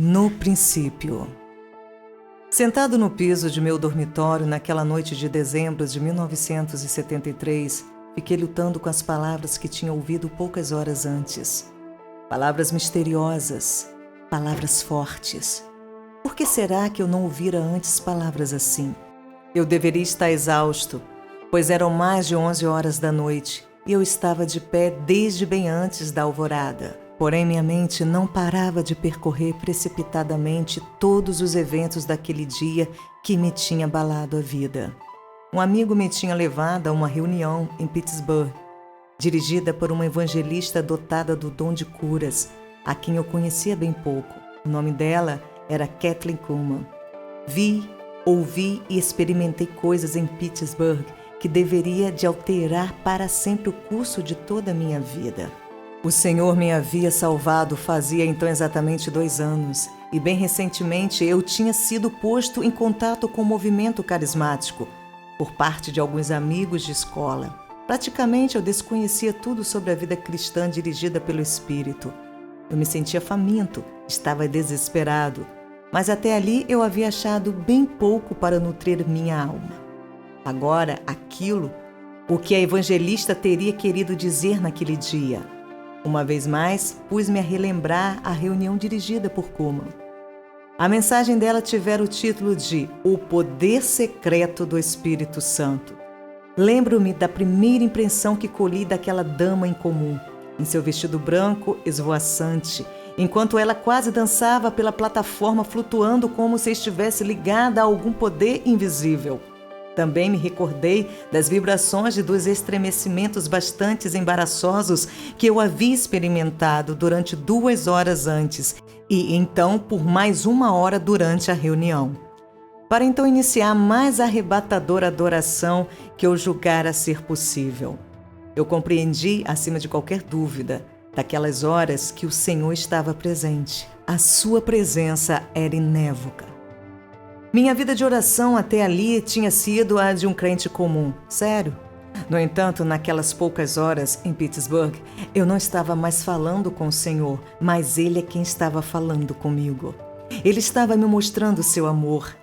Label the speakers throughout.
Speaker 1: No princípio. Sentado no piso de meu dormitório naquela noite de dezembro de 1973, fiquei lutando com as palavras que tinha ouvido poucas horas antes. Palavras misteriosas, palavras fortes. Por que será que eu não ouvira antes palavras assim? Eu deveria estar exausto, pois eram mais de 11 horas da noite e eu estava de pé desde bem antes da alvorada. Porém, minha mente não parava de percorrer precipitadamente todos os eventos daquele dia que me tinha abalado a vida. Um amigo me tinha levado a uma reunião em Pittsburgh, dirigida por uma evangelista dotada do dom de curas, a quem eu conhecia bem pouco. O nome dela era Kathleen Kuhlman. Vi, ouvi e experimentei coisas em Pittsburgh que deveria de alterar para sempre o curso de toda a minha vida. O Senhor me havia salvado fazia então exatamente 2 anos, e bem recentemente eu tinha sido posto em contato com o movimento carismático por parte de alguns amigos de escola. Praticamente eu desconhecia tudo sobre a vida cristã dirigida pelo Espírito. Eu me sentia faminto, estava desesperado, mas até ali eu havia achado bem pouco para nutrir minha alma. Agora, o que a evangelista teria querido dizer naquele dia. Uma vez mais, pus-me a relembrar a reunião dirigida por Kuhlman. A mensagem dela tivera o título de O Poder Secreto do Espírito Santo. Lembro-me da primeira impressão que colhi daquela dama incomum, em seu vestido branco esvoaçante, enquanto ela quase dançava pela plataforma flutuando como se estivesse ligada a algum poder invisível. Também me recordei das vibrações e dos estremecimentos bastante embaraçosos que eu havia experimentado durante 2 horas antes e então por mais 1 hora durante a reunião. Para então iniciar a mais arrebatadora adoração que eu julgara ser possível. Eu compreendi, acima de qualquer dúvida, daquelas horas que o Senhor estava presente. A sua presença era inévoca. Minha vida de oração até ali tinha sido a de um crente comum, sério. No entanto, naquelas poucas horas em Pittsburgh, eu não estava mais falando com o Senhor, mas Ele é quem estava falando comigo. Ele estava me mostrando seu amor.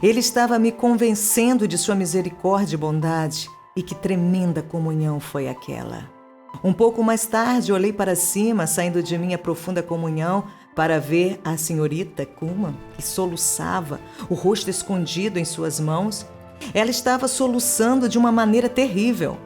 Speaker 1: Ele estava me convencendo de sua misericórdia e bondade. E que tremenda comunhão foi aquela. Um pouco mais tarde, olhei para cima, saindo de minha profunda comunhão, para ver a senhorita Kuhlman, que soluçava, o rosto escondido em suas mãos. Ela estava soluçando de uma maneira terrível.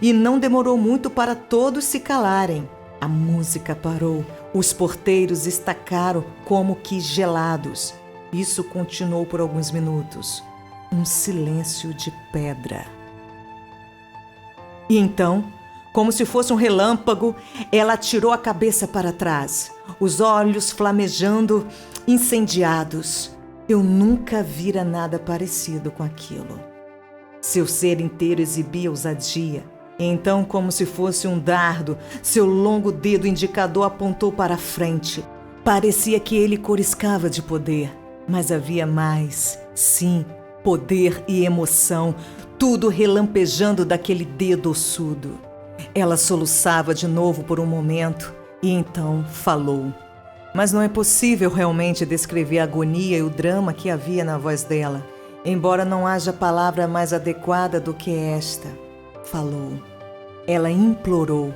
Speaker 1: E não demorou muito para todos se calarem. A música parou. Os porteiros estacaram como que gelados. Isso continuou por alguns minutos. Um silêncio de pedra. E então, como se fosse um relâmpago, ela atirou a cabeça para trás, os olhos flamejando, incendiados. Eu nunca vira nada parecido com aquilo. Seu ser inteiro exibia ousadia. E então, como se fosse um dardo, seu longo dedo indicador apontou para a frente. Parecia que ele coriscava de poder, mas havia mais, sim, poder e emoção, tudo relampejando daquele dedo ossudo. Ela soluçava de novo por um momento e então falou. Mas não é possível realmente descrever a agonia e o drama que havia na voz dela, embora não haja palavra mais adequada do que esta. Falou. Ela implorou.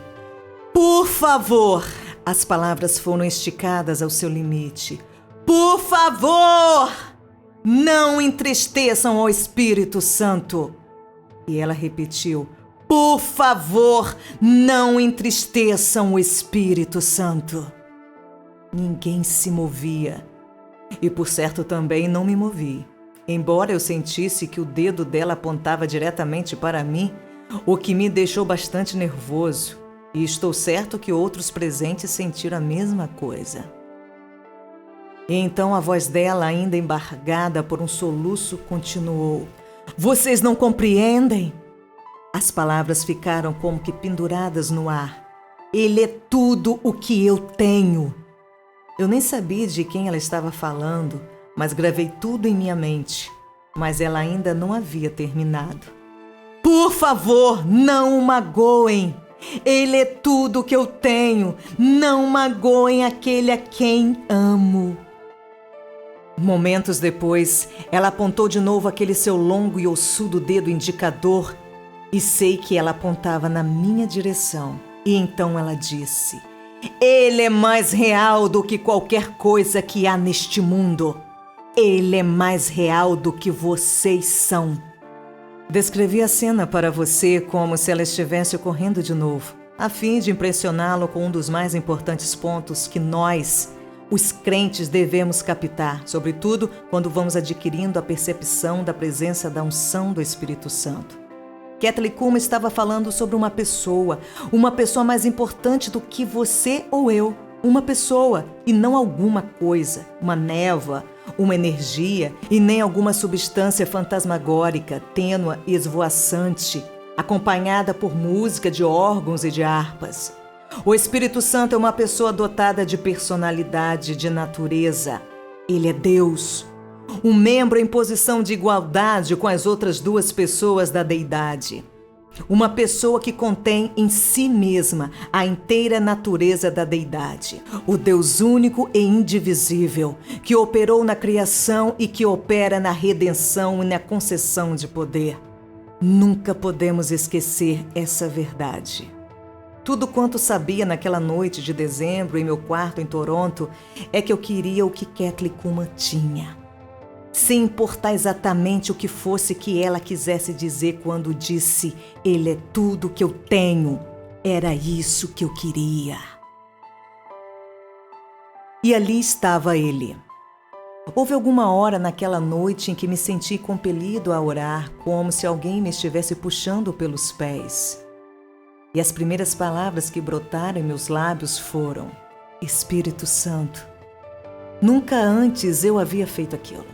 Speaker 1: Por favor! As palavras foram esticadas ao seu limite. Por favor! Não entristeçam o Espírito Santo! E ela repetiu. Por favor, não entristeçam o Espírito Santo. Ninguém se movia. E por certo também não me movi. Embora eu sentisse que o dedo dela apontava diretamente para mim, o que me deixou bastante nervoso. E estou certo que outros presentes sentiram a mesma coisa. E então a voz dela, ainda embargada por um soluço, continuou. Vocês não compreendem? As palavras ficaram como que penduradas no ar. Ele é tudo o que eu tenho. Eu nem sabia de quem ela estava falando, mas gravei tudo em minha mente. Mas ela ainda não havia terminado. Por favor, não o magoem. Ele é tudo o que eu tenho. Não magoem aquele a quem amo. Momentos depois, ela apontou de novo aquele seu longo e ossudo dedo indicador e sei que ela apontava na minha direção. E então ela disse: "Ele é mais real do que qualquer coisa que há neste mundo. Ele é mais real do que vocês são." Descrevi a cena para você como se ela estivesse ocorrendo de novo, a fim de impressioná-lo com um dos mais importantes pontos que nós, os crentes, devemos captar, sobretudo quando vamos adquirindo a percepção da presença da unção do Espírito Santo. Kathleen Kuhlman estava falando sobre uma pessoa mais importante do que você ou eu, uma pessoa e não alguma coisa, uma névoa, uma energia e nem alguma substância fantasmagórica, tênua e esvoaçante, acompanhada por música de órgãos e de harpas. O Espírito Santo é uma pessoa dotada de personalidade, de natureza. Ele é Deus, um membro em posição de igualdade com as outras duas pessoas da deidade. Uma pessoa que contém em si mesma a inteira natureza da deidade. O Deus único e indivisível, que operou na criação e que opera na redenção e na concessão de poder. Nunca podemos esquecer essa verdade. Tudo quanto sabia naquela noite de dezembro em meu quarto em Toronto é que eu queria o que Kathleen Kuhlman tinha. Sem importar exatamente o que fosse que ela quisesse dizer quando disse: "Ele é tudo que eu tenho." Era isso que eu queria. E ali estava ele. Houve alguma hora naquela noite em que me senti compelido a orar, como se alguém me estivesse puxando pelos pés. E as primeiras palavras que brotaram em meus lábios foram: Espírito Santo. Nunca antes eu havia feito aquilo.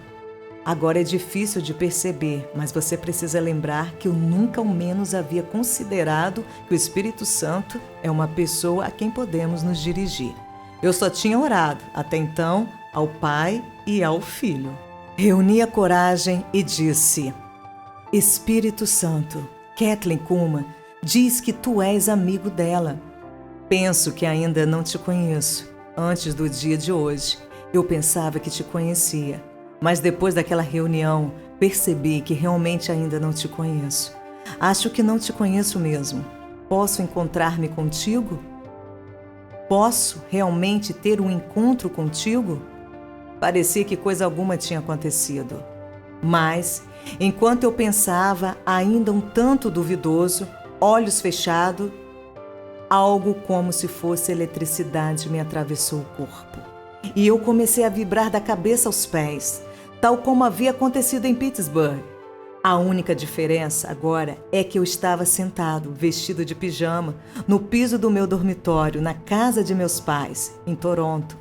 Speaker 1: Agora é difícil de perceber, mas você precisa lembrar que eu nunca ao menos havia considerado que o Espírito Santo é uma pessoa a quem podemos nos dirigir. Eu só tinha orado, até então, ao Pai e ao Filho. Reuni a coragem e disse: Espírito Santo, Kathleen Kuhlman diz que tu és amigo dela. Penso que ainda não te conheço. Antes do dia de hoje, eu pensava que te conhecia. Mas depois daquela reunião, percebi que realmente ainda não te conheço. Acho que não te conheço mesmo. Posso encontrar-me contigo? Posso realmente ter um encontro contigo? Parecia que coisa alguma tinha acontecido. Mas, enquanto eu pensava, ainda um tanto duvidoso, olhos fechados, algo como se fosse eletricidade me atravessou o corpo. E eu comecei a vibrar da cabeça aos pés, tal como havia acontecido em Pittsburgh. A única diferença agora é que eu estava sentado, vestido de pijama, no piso do meu dormitório, na casa de meus pais, em Toronto,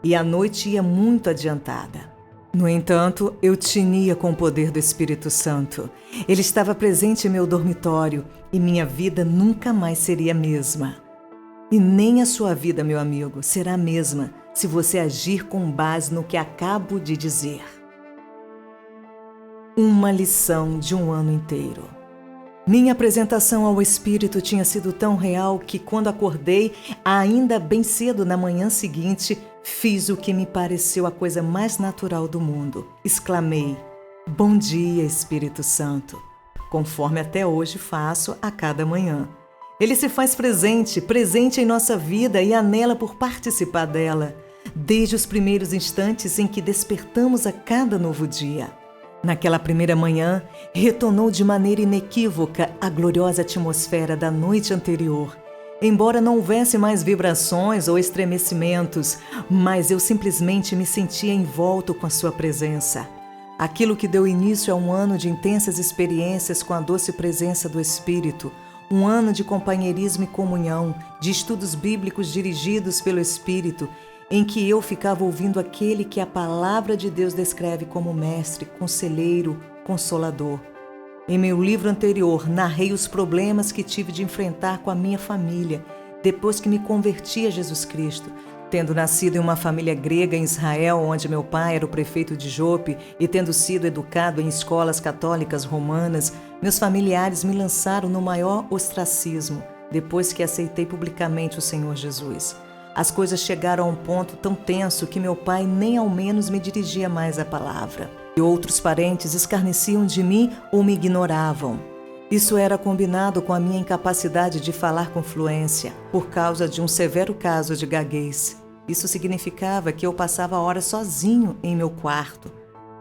Speaker 1: e a noite ia muito adiantada. No entanto, eu tinha com o poder do Espírito Santo. Ele estava presente em meu dormitório e minha vida nunca mais seria a mesma. E nem a sua vida, meu amigo, será a mesma se você agir com base no que acabo de dizer. Uma lição de um ano inteiro. Minha apresentação ao Espírito tinha sido tão real que, quando acordei, ainda bem cedo na manhã seguinte, fiz o que me pareceu a coisa mais natural do mundo. Exclamei: Bom dia, Espírito Santo, conforme até hoje faço a cada manhã. Ele se faz presente em nossa vida e anela por participar dela, desde os primeiros instantes em que despertamos a cada novo dia. Naquela primeira manhã, retornou de maneira inequívoca a gloriosa atmosfera da noite anterior. Embora não houvesse mais vibrações ou estremecimentos, mas eu simplesmente me sentia envolto com a sua presença. Aquilo que deu início a um ano de intensas experiências com a doce presença do Espírito, um ano de companheirismo e comunhão, de estudos bíblicos dirigidos pelo Espírito, em que eu ficava ouvindo aquele que a palavra de Deus descreve como mestre, conselheiro, consolador. Em meu livro anterior, narrei os problemas que tive de enfrentar com a minha família, depois que me converti a Jesus Cristo. Tendo nascido em uma família grega em Israel, onde meu pai era o prefeito de Jope, e tendo sido educado em escolas católicas romanas, meus familiares me lançaram no maior ostracismo, depois que aceitei publicamente o Senhor Jesus. As coisas chegaram a um ponto tão tenso que meu pai nem ao menos me dirigia mais a palavra. E outros parentes escarneciam de mim ou me ignoravam. Isso era combinado com a minha incapacidade de falar com fluência, por causa de um severo caso de gaguez. Isso significava que eu passava horas sozinho em meu quarto.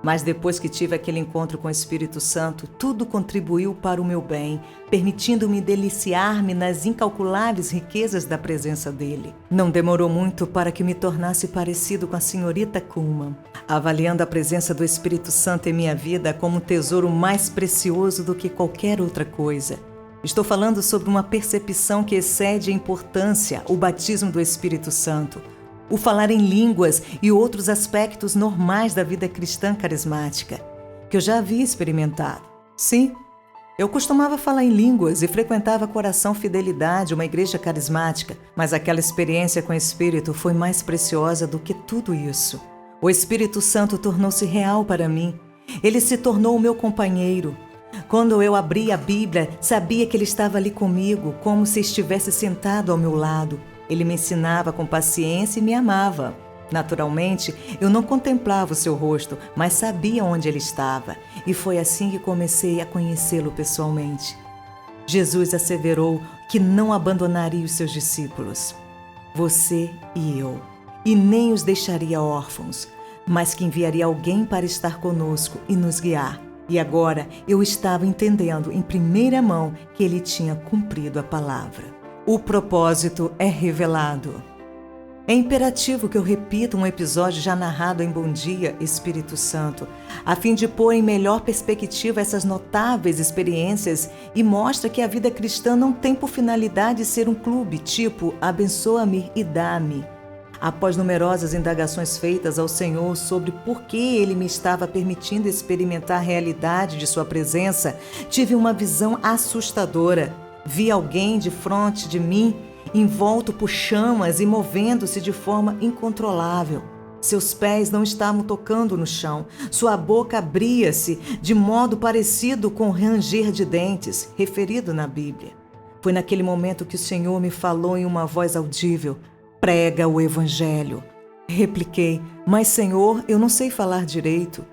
Speaker 1: Mas depois que tive aquele encontro com o Espírito Santo, tudo contribuiu para o meu bem, permitindo-me deliciar-me nas incalculáveis riquezas da presença dele. Não demorou muito para que me tornasse parecido com a senhorita Kuhlman, avaliando a presença do Espírito Santo em minha vida como um tesouro mais precioso do que qualquer outra coisa. Estou falando sobre uma percepção que excede em importância o batismo do Espírito Santo, o falar em línguas e outros aspectos normais da vida cristã carismática, que eu já havia experimentado. Sim, eu costumava falar em línguas e frequentava Coração Fidelidade, uma igreja carismática, mas aquela experiência com o Espírito foi mais preciosa do que tudo isso. O Espírito Santo tornou-se real para mim. Ele se tornou o meu companheiro. Quando eu abria a Bíblia, sabia que ele estava ali comigo, como se estivesse sentado ao meu lado. Ele me ensinava com paciência e me amava. Naturalmente, eu não contemplava o seu rosto, mas sabia onde ele estava. E foi assim que comecei a conhecê-lo pessoalmente. Jesus asseverou que não abandonaria os seus discípulos, você e eu, e nem os deixaria órfãos, mas que enviaria alguém para estar conosco e nos guiar. E agora eu estava entendendo em primeira mão que ele tinha cumprido a palavra. O propósito é revelado. É imperativo que eu repita um episódio já narrado em Bom Dia, Espírito Santo, a fim de pôr em melhor perspectiva essas notáveis experiências e mostra que a vida cristã não tem por finalidade ser um clube tipo abençoa-me e dá-me. Após numerosas indagações feitas ao Senhor sobre por que Ele me estava permitindo experimentar a realidade de Sua presença, tive uma visão assustadora. Vi alguém de frente de mim, envolto por chamas e movendo-se de forma incontrolável. Seus pés não estavam tocando no chão, sua boca abria-se de modo parecido com o ranger de dentes, referido na Bíblia. Foi naquele momento que o Senhor me falou em uma voz audível: prega o Evangelho. Repliquei: mas Senhor, eu não sei falar direito.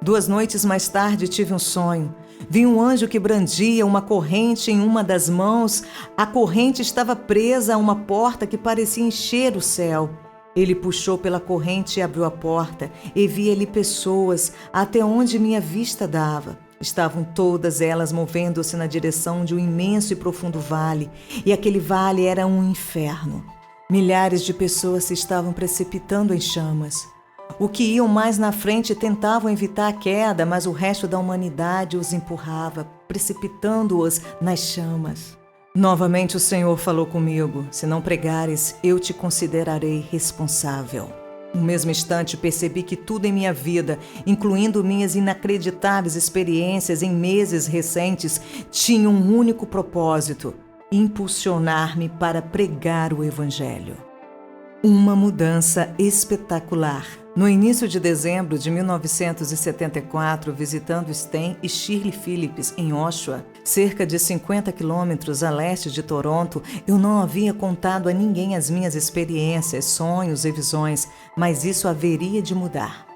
Speaker 1: 2 noites mais tarde tive um sonho. Vi um anjo que brandia uma corrente em uma das mãos. A corrente estava presa a uma porta que parecia encher o céu. Ele puxou pela corrente e abriu a porta, e vi ali pessoas até onde minha vista dava. Estavam todas elas movendo-se na direção de um imenso e profundo vale, e aquele vale era um inferno. Milhares de pessoas se estavam precipitando em chamas. O que iam mais na frente tentavam evitar a queda, mas o resto da humanidade os empurrava, precipitando-os nas chamas. Novamente o Senhor falou comigo: se não pregares, eu te considerarei responsável. No mesmo instante percebi que tudo em minha vida, incluindo minhas inacreditáveis experiências em meses recentes, tinha um único propósito: impulsionar-me para pregar o Evangelho. Uma mudança espetacular. No início de dezembro de 1974, visitando Stan e Shirley Phillips em Oshawa, cerca de 50 quilômetros a leste de Toronto, eu não havia contado a ninguém as minhas experiências, sonhos e visões, mas isso haveria de mudar.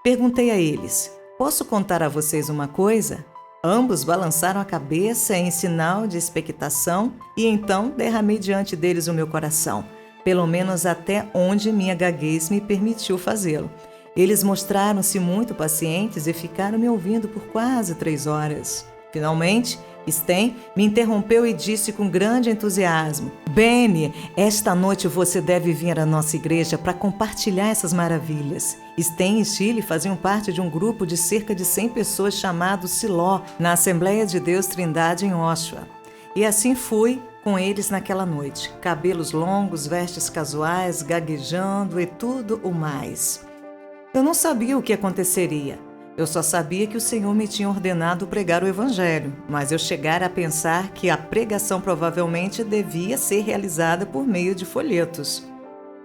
Speaker 1: Perguntei a eles: posso contar a vocês uma coisa? Ambos balançaram a cabeça em sinal de expectação e então derramei diante deles o meu coração, pelo menos até onde minha gaguez me permitiu fazê-lo. Eles mostraram-se muito pacientes e ficaram me ouvindo por quase 3 horas. Finalmente, Stan me interrompeu e disse com grande entusiasmo: Benny, esta noite você deve vir à nossa igreja para compartilhar essas maravilhas. Stan e Shirley faziam parte de um grupo de cerca de 100 pessoas chamado Siló, na Assembleia de Deus Trindade em Oshawa. E assim fui com eles naquela noite, cabelos longos, vestes casuais, gaguejando e tudo o mais. Eu não sabia o que aconteceria. Eu só sabia que o Senhor me tinha ordenado pregar o Evangelho, mas eu chegara a pensar que a pregação provavelmente devia ser realizada por meio de folhetos.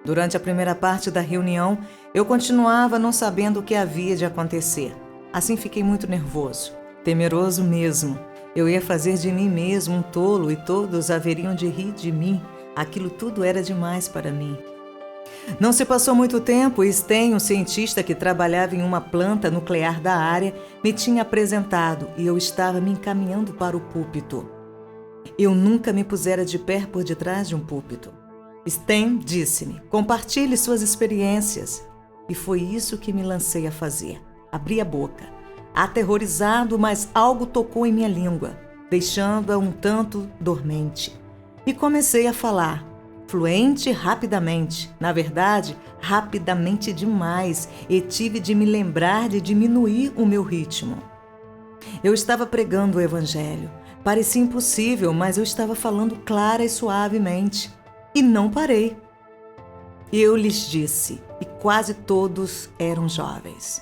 Speaker 1: Durante a primeira parte da reunião, eu continuava não sabendo o que havia de acontecer. Assim fiquei muito nervoso, temeroso mesmo. Eu ia fazer de mim mesmo um tolo e todos haveriam de rir de mim. Aquilo tudo era demais para mim. Não se passou muito tempo e Sten, um cientista que trabalhava em uma planta nuclear da área, me tinha apresentado e eu estava me encaminhando para o púlpito. Eu nunca me pusera de pé por detrás de um púlpito. Sten disse-me, compartilhe suas experiências. E foi isso que me lancei a fazer. Abri a boca. Aterrorizado, mas algo tocou em minha língua, deixando-a um tanto dormente. E comecei a falar, fluente e rapidamente. Na verdade, rapidamente demais, e tive de me lembrar de diminuir o meu ritmo. Eu estava pregando o evangelho. Parecia impossível, mas eu estava falando clara e suavemente. E não parei. Eu lhes disse, e quase todos eram jovens,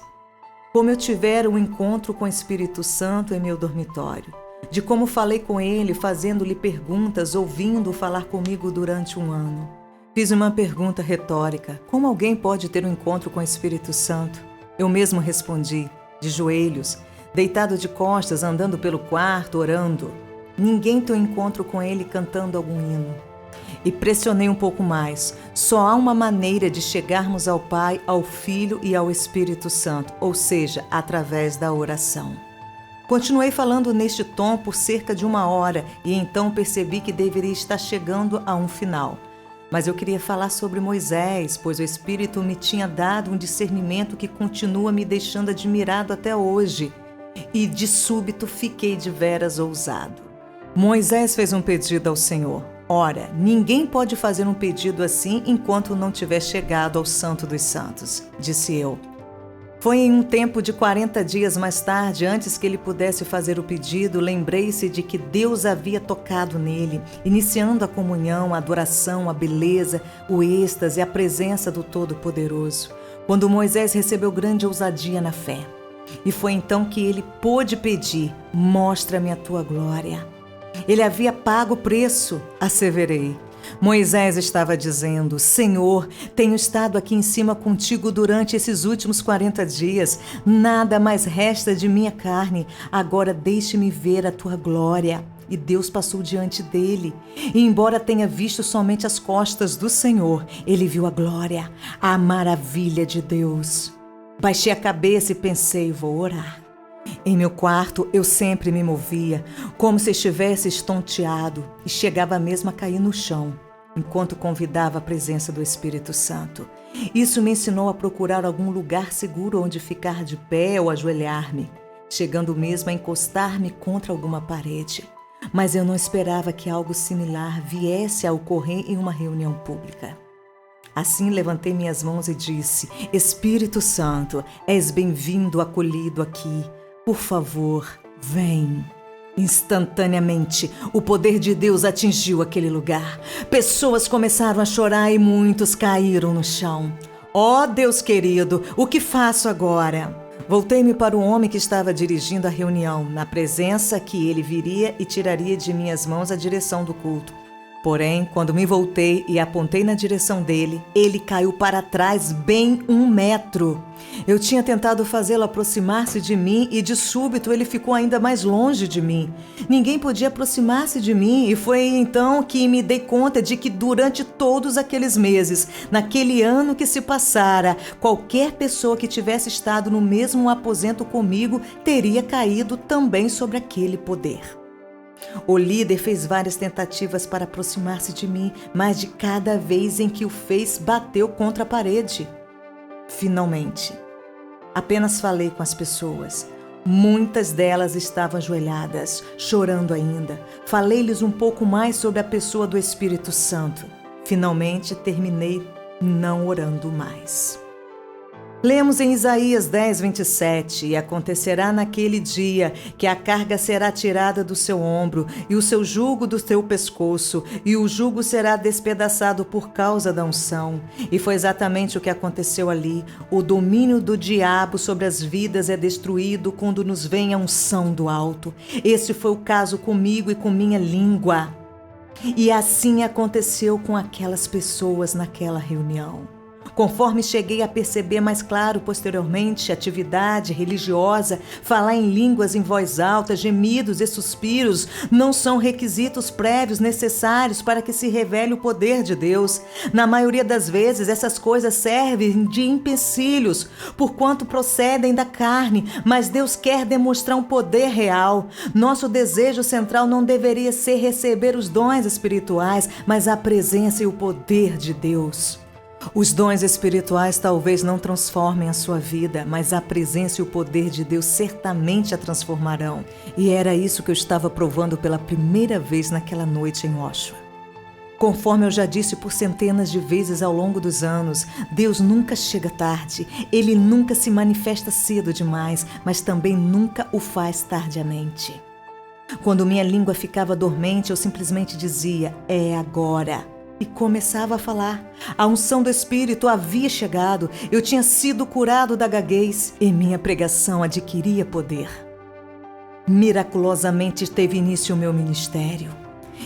Speaker 1: como eu tivera um encontro com o Espírito Santo em meu dormitório, de como falei com ele, fazendo-lhe perguntas, ouvindo-o falar comigo durante um ano. Fiz uma pergunta retórica: como alguém pode ter um encontro com o Espírito Santo? Eu mesmo respondi, de joelhos, deitado de costas, andando pelo quarto, orando. Ninguém tem um encontro com ele cantando algum hino. E pressionei um pouco mais. Só há uma maneira de chegarmos ao Pai, ao Filho e ao Espírito Santo, ou seja, através da oração. Continuei falando neste tom por cerca de 1 hora e então percebi que deveria estar chegando a um final. Mas eu queria falar sobre Moisés, pois o Espírito me tinha dado um discernimento que continua me deixando admirado até hoje. E de súbito fiquei de veras ousado. Moisés fez um pedido ao Senhor. Ora, ninguém pode fazer um pedido assim enquanto não tiver chegado ao Santo dos Santos, disse eu. Foi em um tempo de 40 dias mais tarde, antes que ele pudesse fazer o pedido, lembrei-se de que Deus havia tocado nele, iniciando a comunhão, a adoração, a beleza, o êxtase, a presença do Todo-Poderoso, quando Moisés recebeu grande ousadia na fé. E foi então que ele pôde pedir, mostra-me a tua glória. Ele havia pago o preço, asseverei. Moisés estava dizendo, Senhor, tenho estado aqui em cima contigo durante esses últimos 40 dias. Nada mais resta de minha carne. Agora deixe-me ver a tua glória. E Deus passou diante dele. E embora tenha visto somente as costas do Senhor, ele viu a glória, a maravilha de Deus. Baixei a cabeça e pensei, vou orar. Em meu quarto, eu sempre me movia, como se estivesse estonteado, e chegava mesmo a cair no chão, enquanto convidava a presença do Espírito Santo. Isso me ensinou a procurar algum lugar seguro onde ficar de pé ou ajoelhar-me, chegando mesmo a encostar-me contra alguma parede. Mas eu não esperava que algo similar viesse a ocorrer em uma reunião pública. Assim levantei minhas mãos e disse, Espírito Santo, és bem-vindo, acolhido aqui. Por favor, vem. Instantaneamente, o poder de Deus atingiu aquele lugar. Pessoas começaram a chorar e muitos caíram no chão. Ó Deus querido, o que faço agora? Voltei-me para o homem que estava dirigindo a reunião, na presença que ele viria e tiraria de minhas mãos a direção do culto. Porém, quando me voltei e apontei na direção dele, ele caiu para trás bem 1 metro. Eu tinha tentado fazê-lo aproximar-se de mim e de súbito ele ficou ainda mais longe de mim. Ninguém podia aproximar-se de mim e foi então que me dei conta de que durante todos aqueles meses, naquele ano que se passara, qualquer pessoa que tivesse estado no mesmo aposento comigo teria caído também sobre aquele poder. O líder fez várias tentativas para aproximar-se de mim, mas de cada vez em que o fez, bateu contra a parede. Finalmente, apenas falei com as pessoas. Muitas delas estavam ajoelhadas, chorando ainda. Falei-lhes um pouco mais sobre a pessoa do Espírito Santo. Finalmente, terminei não orando mais. Lemos em Isaías 10, 27, e acontecerá naquele dia que a carga será tirada do seu ombro e o seu jugo do seu pescoço, e o jugo será despedaçado por causa da unção. E foi exatamente o que aconteceu ali. O domínio do diabo sobre as vidas é destruído quando nos vem a unção do alto. Esse foi o caso comigo e com minha língua. E assim aconteceu com aquelas pessoas naquela reunião. Conforme cheguei a perceber mais claro posteriormente, atividade religiosa, falar em línguas em voz alta, gemidos e suspiros não são requisitos prévios necessários para que se revele o poder de Deus. Na maioria das vezes, essas coisas servem de empecilhos, porquanto procedem da carne, mas Deus quer demonstrar um poder real. Nosso desejo central não deveria ser receber os dons espirituais, mas a presença e o poder de Deus. Os dons espirituais talvez não transformem a sua vida, mas a presença e o poder de Deus certamente a transformarão. E era isso que eu estava provando pela primeira vez naquela noite em Oshawa. Conforme eu já disse por centenas de vezes ao longo dos anos, Deus nunca chega tarde, Ele nunca se manifesta cedo demais, mas também nunca o faz tardiamente. Quando minha língua ficava dormente, eu simplesmente dizia, é agora. E começava a falar. A unção do Espírito havia chegado, eu tinha sido curado da gaguez e minha pregação adquiria poder. Miraculosamente teve início o meu ministério,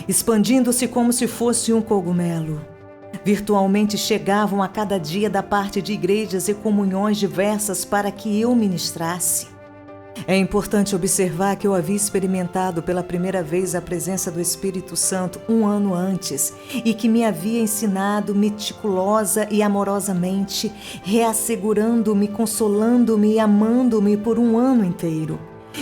Speaker 1: expandindo-se como se fosse um cogumelo. Virtualmente chegavam a cada dia da parte de igrejas e comunhões diversas para que eu ministrasse. É importante observar que eu havia experimentado pela primeira vez a presença do Espírito Santo 1 ano antes e que me havia ensinado meticulosa e amorosamente, reassegurando-me, consolando-me e amando-me por 1 ano inteiro.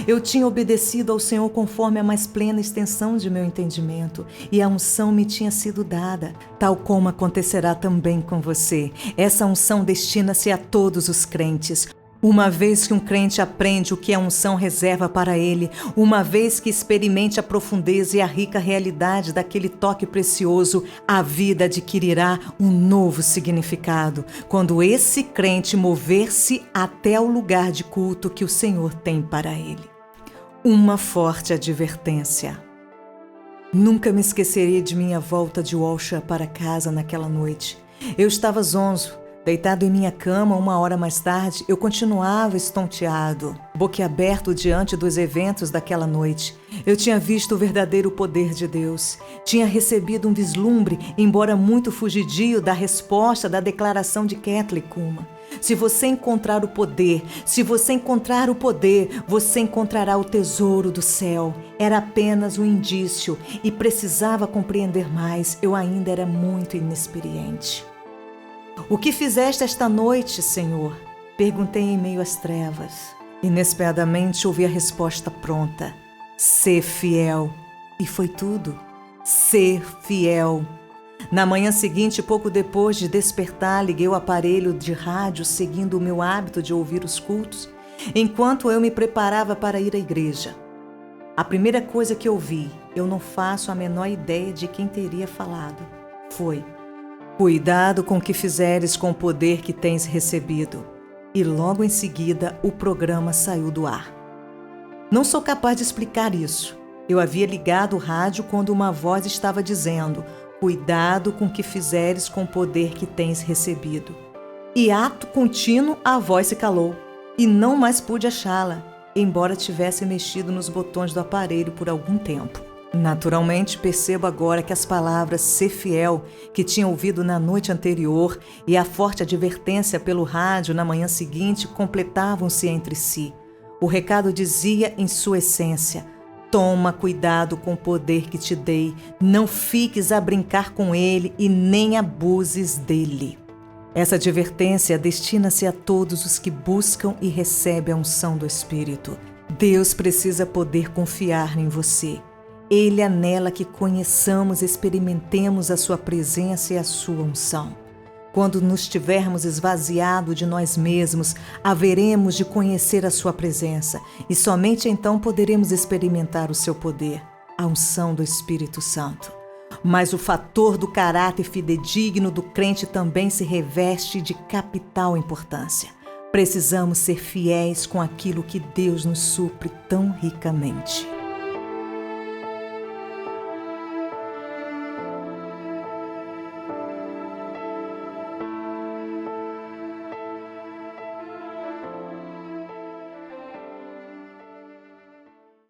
Speaker 1: Eu tinha obedecido ao Senhor conforme a mais plena extensão de meu entendimento e a unção me tinha sido dada, tal como acontecerá também com você. Essa unção destina-se a todos os crentes. Uma vez que um crente aprende o que a unção reserva para ele, uma vez que experimente a profundeza e a rica realidade daquele toque precioso, a vida adquirirá um novo significado, quando esse crente mover-se até o lugar de culto que o Senhor tem para ele. Uma forte advertência. Nunca me esquecerei de minha volta de Oshawa para casa naquela noite. Eu estava zonzo. Deitado em minha cama 1 hora mais tarde, eu continuava estonteado, boquiaberto diante dos eventos daquela noite. Eu tinha visto o verdadeiro poder de Deus. Tinha recebido um vislumbre, embora muito fugidio, da resposta da declaração de Kathleen Kuhlman. Se você encontrar o poder, você encontrará o tesouro do céu. Era apenas um indício e precisava compreender mais. Eu ainda era muito inexperiente. O que fizeste esta noite, Senhor? Perguntei em meio às trevas. Inesperadamente ouvi a resposta pronta. Ser fiel. E foi tudo. Ser fiel. Na manhã seguinte, pouco depois de despertar, liguei o aparelho de rádio seguindo o meu hábito de ouvir os cultos, enquanto eu me preparava para ir à igreja. A primeira coisa que ouvi, eu não faço a menor ideia de quem teria falado, foi: cuidado com o que fizeres com o poder que tens recebido. E logo em seguida, o programa saiu do ar. Não sou capaz de explicar isso. Eu havia ligado o rádio quando uma voz estava dizendo: cuidado com o que fizeres com o poder que tens recebido. E ato contínuo, a voz se calou. E não mais pude achá-la, embora tivesse mexido nos botões do aparelho por algum tempo. Naturalmente, percebo agora que as palavras ser fiel, que tinha ouvido na noite anterior, e a forte advertência pelo rádio na manhã seguinte completavam-se entre si. O recado dizia em sua essência: toma cuidado com o poder que te dei, não fiques a brincar com ele e nem abuses dele. Essa advertência destina-se a todos os que buscam e recebem a unção do Espírito. Deus precisa poder confiar em você. Ele anela que conheçamos e experimentemos a sua presença e a sua unção. Quando nos tivermos esvaziado de nós mesmos, haveremos de conhecer a sua presença e somente então poderemos experimentar o seu poder, a unção do Espírito Santo. Mas o fator do caráter fidedigno do crente também se reveste de capital importância. Precisamos ser fiéis com aquilo que Deus nos supre tão ricamente.